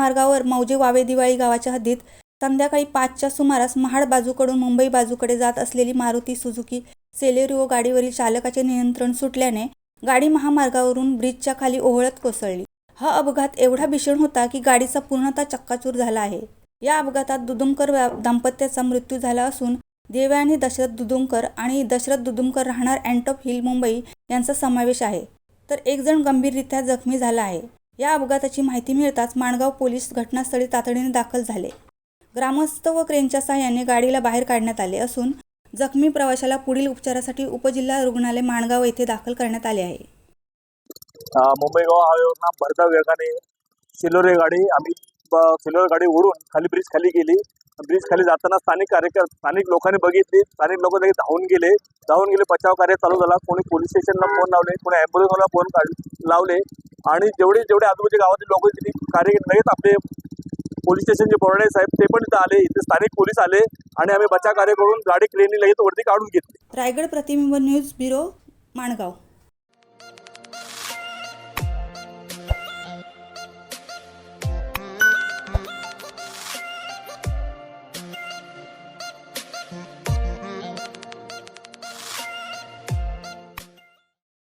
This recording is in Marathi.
महामार्गावर मौजे वावे दिवाळी गावाच्या हद्दीत संध्याकाळी 5च्या सुमारास महाड बाजूकडून मुंबई बाजूकडे जात असलेली मारुती सुझुकी सेलेरिओ गाडीवरील चालकाचे नियंत्रण सुटल्याने गाडी महामार्गावरून ब्रिजच्या खाली ओहळत कोसळली. हा अपघात एवढा भीषण होता की गाडीचा पूर्णतः चक्काचूर झाला आहे. या अपघातात दुदुमकर दाम्पत्याचा मृत्यू झाला असून देवयानी दशरथ दुदुमकर आणि दशरथ दुदुमकर राहणार अँटॉप हिल मुंबई यांचा समावेश आहे. तर एक जण गंभीररित्या जखमी झाला आहे. या अपघाताची माहिती मिळताच माणगाव पोलीस घटनास्थळी तातडीने दाखल झाले. ग्रामस्थ व क्रेनच्या सहाय्याने गाडीला बाहेर काढण्यात आले असून जखमी प्रवाशाला पुढील उपचारासाठी उपजिल्हा रुग्णालय माणगाव येथे दाखल करण्यात आले आहे. मुंबई गोवा हायवेवरनं भरधाव वेगाने सिलोरे गाडी सिलोरे गाडी ओढून खाली ब्रिज खाली गेली. ब्रिज खाली जाताना स्थानिक लोकांनी बघितली. स्थानिक लोक लगेच धावून गेले. बचाव कार्य चालू झाला. कोणी पोलीस स्टेशनला फोन लावले, कोणी ॲम्ब्युलन्सला फोन लावले आणि जेवढे आजूबाजूच्या गावातील लोक कार्य लगेच आपले पोलीस स्टेशनचे बोर्डे साहेब ते पण इथं आले. इथे स्थानिक पोलीस आले आणि आम्ही बचाव कार्य करून गाडी क्रेनने लगेच वरती काढून घेतली. रायगड प्रतिबिंब न्यूज ब्युरो, माणगाव.